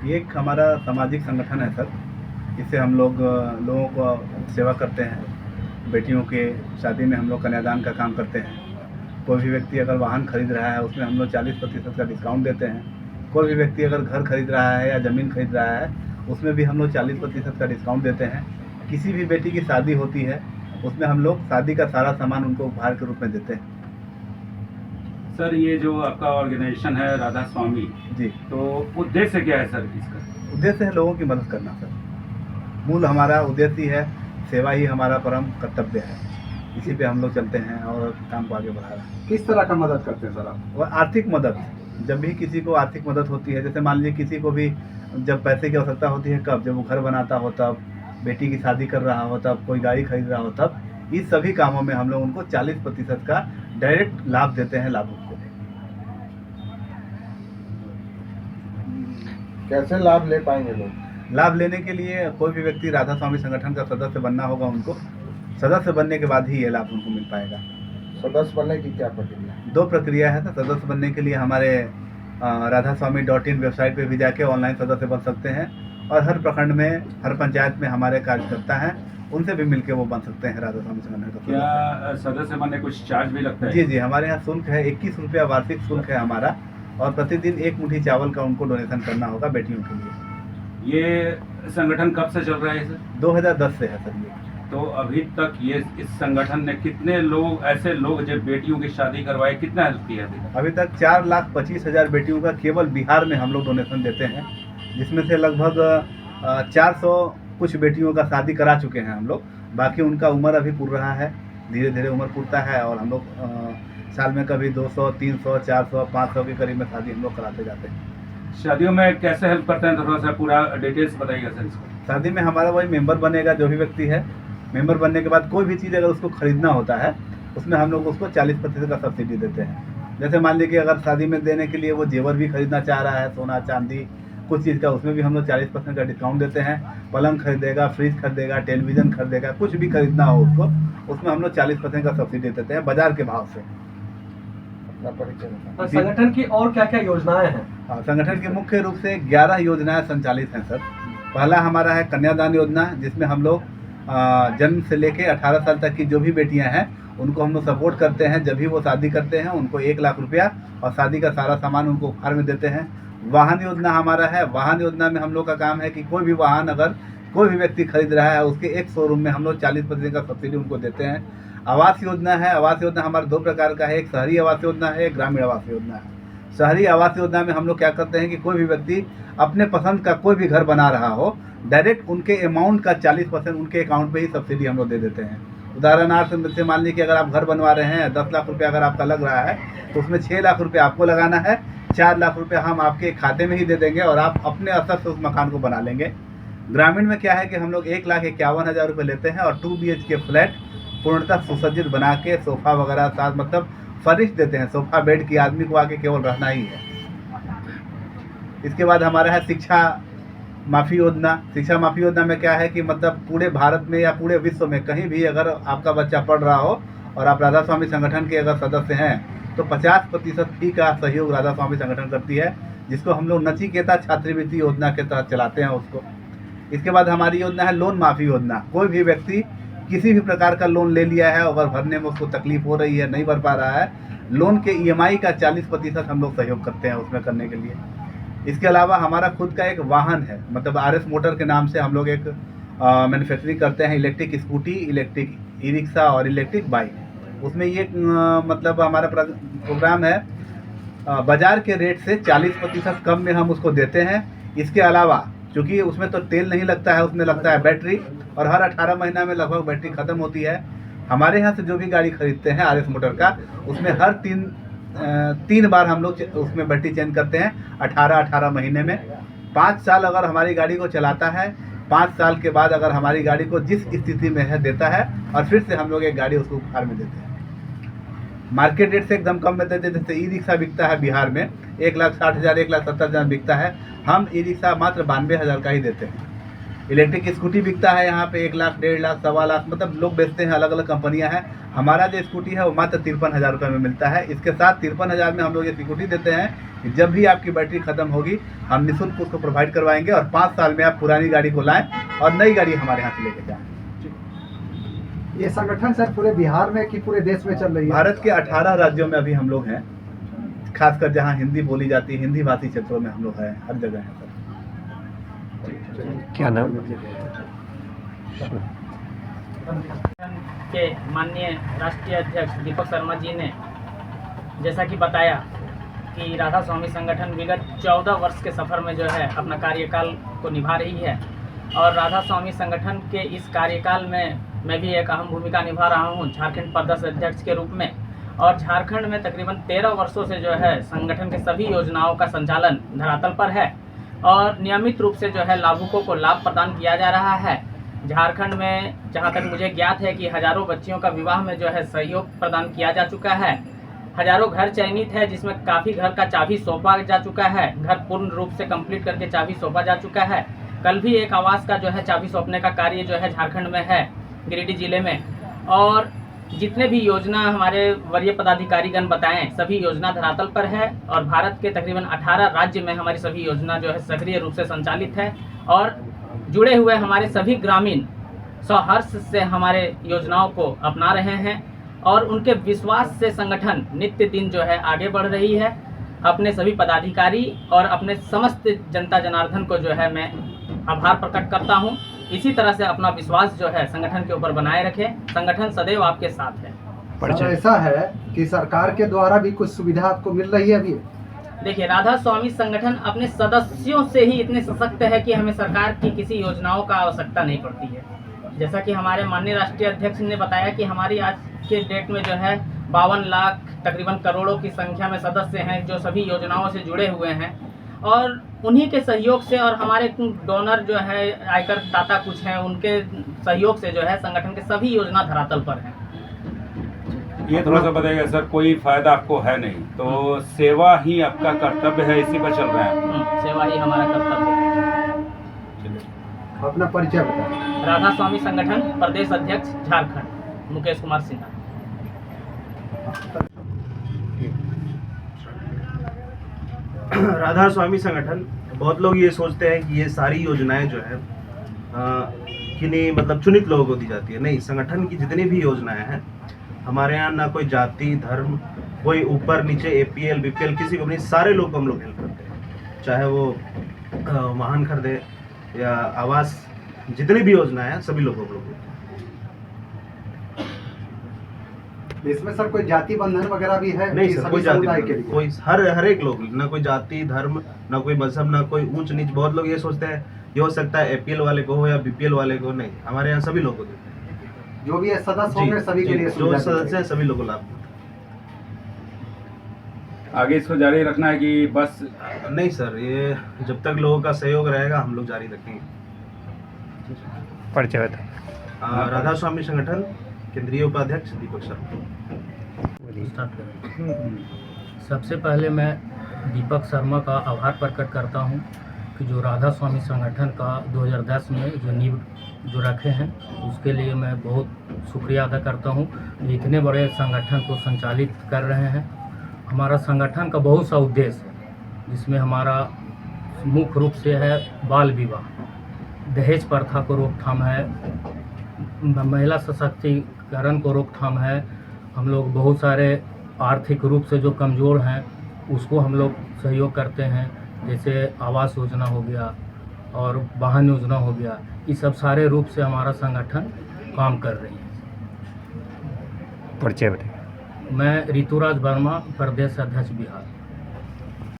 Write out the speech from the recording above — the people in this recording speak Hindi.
ये एक हमारा सामाजिक संगठन है सर। इससे हम लोग लोगों को सेवा करते हैं। बेटियों के शादी में हम लोग कन्यादान का काम करते हैं। कोई भी व्यक्ति अगर वाहन खरीद रहा है उसमें हम लोग 40% का डिस्काउंट देते हैं। कोई भी व्यक्ति अगर घर खरीद रहा है या ज़मीन खरीद रहा है उसमें भी हम लोग 40% का डिस्काउंट देते हैं। किसी भी बेटी की शादी होती है उसमें हम लोग शादी का सारा सामान उनको उपहार के रूप में देते हैं। सर, ये जो आपका ऑर्गेनाइजेशन है राधा स्वामी जी, तो उद्देश्य क्या है सर इसका? उद्देश्य है लोगों की मदद करना सर। मूल हमारा उद्देश्य ही है, सेवा ही हमारा परम कर्तव्य है। इसी पे हम लोग चलते हैं और काम को आगे बढ़ा रहे हैं। किस तरह का मदद करते हैं सर आप? और आर्थिक मदद, जब भी किसी को आर्थिक मदद होती है, जैसे मान लीजिए किसी को भी जब पैसे की आवश्यकता होती है, कब जब वो घर बनाता हो, तब बेटी की शादी कर रहा हो, तब कोई गाड़ी खरीद रहा हो, तब इस सभी कामों में हम लोग उनको 40% का डायरेक्ट लाभ देते हैं लाभुक को। कैसे लाभ ले पाएंगे लोग? लाभ लेने के लिए कोई भी व्यक्ति राधा स्वामी संगठन का सदस्य बनना होगा। उनको सदस्य बनने के बाद ही ये लाभ उनको मिल पाएगा। सदस्य बनने की क्या प्रक्रिया? 2 प्रक्रिया है। तो सदस्य बनने के लिए हमारे radhaswamy.in वेबसाइट पे भी जाके ऑनलाइन सदस्य बन सकते हैं, और हर प्रखंड में, हर पंचायत में हमारे कार्यकर्ता हैं, उनसे भी मिलके वो बन सकते हैं राधा स्वामी संगठन का सदस्य। क्या सदस्य बनने कुछ चार्ज भी लगता है? जी जी, हमारे यहाँ शुल्क है 21 रुपया वार्षिक शुल्क है हमारा, और प्रतिदिन 1 मुट्ठी चावल का उनको डोनेशन करना होगा बेटियों के लिए। ये संगठन कब से चल रहा है सर? 2010 से है सर ये। तो अभी तक ये इस संगठन ने कितने लोग, ऐसे लोग जो बेटियों की शादी करवाए, कितना हेल्प किया अभी तक? अभी तक 4,25,000 बेटियों का केवल बिहार में हम लोग डोनेशन देते हैं, जिसमें से लगभग 400 कुछ बेटियों का शादी करा चुके हैं हम लोग। बाकी उनका उम्र अभी पूर रहा है, धीरे धीरे उम्र पूरता है, और हम लोग साल में कभी 200, 300, 400, 500 के करीब में शादी हम लोग कराते जाते हैं। शादियों में कैसे हेल्प करते हैं, थोड़ा सा पूरा डिटेल्स बताइएगा सर इसको। शादी में हमारा वही मेंबर बनेगा, जो भी व्यक्ति है। मेंबर बनने के बाद कोई भी चीज़ अगर उसको खरीदना होता है उसमें हम लोग उसको 40% का सब्सिडी देते हैं। जैसे मान लीजिए कि अगर शादी में देने के लिए वो जेवर भी खरीदना चाह रहा है, सोना चांदी कुछ चीज़ का, उसमें भी हम लोग 40% का डिस्काउंट देते हैं। पलंग खरीदेगा, फ्रिज खरीदेगा, टेलीविज़न खरीदेगा, कुछ भी खरीदना हो उसको, उसमें हम लोग 40% का सब्सिडी देते हैं बाजार के भाव से। अपना परिचय बताएं। और संगठन की और क्या क्या योजनाएं हैं? संगठन की मुख्य रूप से 11 योजनाएं संचालित हैं सर। पहला हमारा है कन्यादान योजना, जिसमें हम लोग जन्म से लेके 18 साल तक की जो भी बेटियां हैं उनको हम लोग सपोर्ट करते हैं। जब भी वो शादी करते हैं उनको 1 लाख रुपया और शादी का सारा सामान उनको उपहार में देते हैं। वाहन योजना हमारा है। वाहन योजना में हम लोग का काम है कि कोई भी वाहन अगर कोई भी व्यक्ति खरीद रहा है, उसके एक शोरूम में हम लोग 40% का सब्सिडी उनको देते हैं। आवास योजना है। आवास योजना हमारा 2 प्रकार का है, एक शहरी आवास योजना है, एक ग्रामीण आवास योजना है। शहरी आवास योजना में हम लोग क्या करते हैं कि कोई भी व्यक्ति अपने पसंद का कोई भी घर बना रहा हो, डायरेक्ट उनके अमाउंट का 40% उनके अकाउंट पे ही सब्सिडी हम लोग दे देते हैं। उदाहरणार्थ से मान लीजिए कि अगर आप घर बनवा रहे हैं, 10 लाख रुपया अगर आपका लग रहा है, तो उसमें 6 लाख रुपया आपको लगाना है, 4 लाख रुपया हम आपके खाते में ही दे देंगे और आप अपने असर से उस मकान को बना लेंगे। ग्रामीण में क्या है कि हम लोग 1,51,000 रुपये लेते हैं और 2 BHK फ्लैट पूर्णतः सुसज्जित बना के सोफ़ा वगैरह साथ मतलब फर्निश देते हैं। सोफ़ा बेड की आदमी को आके केवल रहना ही है। इसके बाद हमारा है शिक्षा माफ़ी योजना। शिक्षा माफ़ी योजना में क्या है कि मतलब पूरे भारत में या पूरे विश्व में कहीं भी अगर आपका बच्चा पढ़ रहा हो और आप राधा स्वामी संगठन के अगर सदस्य हैं, तो 50% फी का सहयोग राधा स्वामी संगठन करती है, जिसको हम लोग नचिकेता छात्रवृत्ति योजना के तहत चलाते हैं उसको। इसके बाद हमारी योजना है लोन माफ़ी योजना। कोई भी व्यक्ति किसी भी प्रकार का लोन ले लिया है, अगर भरने में उसको तकलीफ हो रही है, नहीं भर पा रहा है, लोन के EMI का 40% हम लोग सहयोग करते हैं उसमें करने के लिए। इसके अलावा हमारा खुद का एक वाहन है, मतलब RS मोटर के नाम से हम लोग एक मैन्युफैक्चरिंग करते हैं इलेक्ट्रिक स्कूटी, इलेक्ट्रिक ई-रिक्शा और इलेक्ट्रिक बाइक। उसमें ये मतलब हमारा प्रोग्राम है, बाज़ार के रेट से 40% कम में हम उसको देते हैं। इसके अलावा चूँकि उसमें तो तेल नहीं लगता है, उसमें लगता है बैटरी, और हर 18 महीना में लगभग बैटरी ख़त्म होती है। हमारे यहाँ से जो भी गाड़ी खरीदते हैं RS मोटर का, उसमें हर 3 बार हम लोग उसमें बैटरी चेंज करते हैं 18 महीने में। 5 साल अगर हमारी गाड़ी को चलाता है, 5 साल के बाद अगर हमारी गाड़ी को जिस स्थिति में है देता है, और फिर से हम लोग एक गाड़ी उसको उपहार में देते हैं। मार्केट रेट से एकदम कम में देते हैं। जैसे ई-रिक्शा बिकता है बिहार में 1,60,000, 1,70,000 बिकता है, हम ई-रिक्शा मात्र 92,000 का ही देते हैं। इलेक्ट्रिक स्कूटी बिकता है यहाँ पे 1 लाख, 1.5 लाख, 1.25 लाख, मतलब लोग बेचते हैं, अलग अलग कंपनियां हैं। हमारा जो स्कूटी है वो मात्र 53,000 रुपये में मिलता है। इसके साथ 53,000 में हम लोग ये स्कूटी देते हैं कि जब भी आपकी बैटरी खत्म होगी हम निःशुल्क उसको प्रोवाइड करवाएंगे और 5 साल में आप पुरानी गाड़ी को लाएँ और नई गाड़ी हमारे यहाँ से लेके जाएँ। ये संगठन सर पूरे बिहार में कि पूरे देश में चल रही है? भारत के 18 राज्यों में अभी हम लोग हैं, खासकर जहाँ हिंदी बोली जाती है, हिंदी भाषी क्षेत्रों में हम लोग हैं, हर जगह हैं सर। क्या नाम? के माननीय राष्ट्रीय अध्यक्ष दीपक शर्मा जी ने जैसा कि बताया कि राधा स्वामी संगठन विगत 14 वर्ष के सफ़र में जो है अपना कार्यकाल को निभा रही है और राधा स्वामी संगठन के इस कार्यकाल में मैं भी एक अहम भूमिका निभा रहा हूं झारखंड प्रदेश अध्यक्ष के रूप में। और झारखंड में तकरीबन 13 वर्षों से जो है संगठन के सभी योजनाओं का संचालन धरातल पर है और नियमित रूप से जो है लाभुकों को लाभ प्रदान किया जा रहा है। झारखंड में जहां तक मुझे ज्ञात है कि हजारों बच्चियों का विवाह में जो है सहयोग प्रदान किया जा चुका है। हजारों घर चयनित है जिसमें काफ़ी घर का चाबी सौंपा जा चुका है, घर पूर्ण रूप से कंप्लीट करके चाबी सौंपा जा चुका है। कल भी एक आवास का जो है चाबी सौंपने का कार्य जो है झारखंड में है, गिरिडीह जिले में। और जितने भी योजना हमारे वरीय पदाधिकारीगण बताएं सभी योजना धरातल पर है और भारत के तकरीबन 18 राज्य में हमारी सभी योजना जो है सक्रिय रूप से संचालित है और जुड़े हुए हमारे सभी ग्रामीण सहर्ष से हमारे योजनाओं को अपना रहे हैं और उनके विश्वास से संगठन नित्य दिन जो है आगे बढ़ रही है। अपने सभी पदाधिकारी और अपने समस्त जनता जनार्दन को जो है मैं आभार प्रकट करता हूं। इसी तरह से अपना विश्वास जो है संगठन के ऊपर बनाए रखें, संगठन सदैव आपके साथ है। सर ऐसा है कि सरकार के द्वारा भी कुछ सुविधा आपको मिल रही है अभी? देखिए, राधा स्वामी संगठन अपने सदस्यों से ही इतने सशक्त है कि हमें सरकार की किसी योजनाओं का आवश्यकता नहीं पड़ती है। जैसा कि हमारे माननीय राष्ट्रीय अध्यक्ष ने बताया कि हमारी आज के डेट में जो है 52 लाख तकरीबन करोड़ों की संख्या में सदस्य हैं जो सभी योजनाओं से जुड़े हुए हैं और उन्हीं के सहयोग से और हमारे डोनर जो है आयकर दाता कुछ हैं उनके सहयोग से जो है संगठन के सभी योजना धरातल पर हैं। ये थोड़ा सा बताइएगा सर, कोई फायदा आपको है नहीं तो सेवा ही आपका कर्तव्य है, इसी पर चल रहा है? सेवा ही हमारा कर्तव्य है। अपना परिचय बताएं। राधा स्वामी संगठन प्रदेश अध्यक्ष झारखंड मुकेश कुमार सिन्हा। राधा स्वामी संगठन, बहुत लोग ये सोचते हैं कि ये सारी योजनाएं जो है किन्हीं मतलब चुनित लोगों को दी जाती है। नहीं, संगठन की जितनी भी योजनाएं हैं हमारे यहाँ ना कोई जाति धर्म, कोई ऊपर नीचे APL BPL किसी को नहीं, सारे लोग को हम लोग हेल्प करते हैं। चाहे वो वाहन खरीदे या आवास, जितनी भी योजनाएं हैं सभी लोगों को हम लोग। इसमें सर कोई जाति बंधन वगैरह भी है? नहीं कि सर, सभी कोई जाति समुदाय के बंधन, लिए? कोई हर एक लोग, ना कोई जाति धर्म, ना कोई मजहब, ना कोई ऊंच नीच। बहुत लोग ये सोचते हैं ये हो सकता है APL वाले को हो या BPL वाले को, नहीं, हमारे यहाँ सभी लोगों को देते हैं। जो भी है सदस्य होंगे सभी के लिए जो सुविधा सदस्य हैं सभी लोगों को लाभ। आगे इसको जारी रखना है कि बस? नहीं सर, ये जब तक लोगों का सहयोग रहेगा हम लोग जारी रखेंगे। परिचय बताएं। राधा स्वामी संगठन केंद्रीय उपाध्यक्ष दीपक शर्मा। सबसे पहले मैं दीपक शर्मा का आभार प्रकट करता हूं कि जो राधा स्वामी संगठन का 2010 में जो नींव जो रखे हैं उसके लिए मैं बहुत शुक्रिया अदा करता हूं। इतने बड़े संगठन को संचालित कर रहे हैं। हमारा संगठन का बहुत सा उद्देश्य है जिसमें हमारा मुख्य रूप से है बाल विवाह, दहेज प्रथा को रोकथाम है, महिला सशक्तिकरण को रोकथाम है। हम लोग बहुत सारे आर्थिक रूप से जो कमज़ोर हैं उसको हम लोग सहयोग करते हैं, जैसे आवास योजना हो गया और वाहन योजना हो गया। ये सब सारे रूप से हमारा संगठन काम कर रही है। परिचय बताएं। मैं ऋतुराज वर्मा, प्रदेश अध्यक्ष बिहार।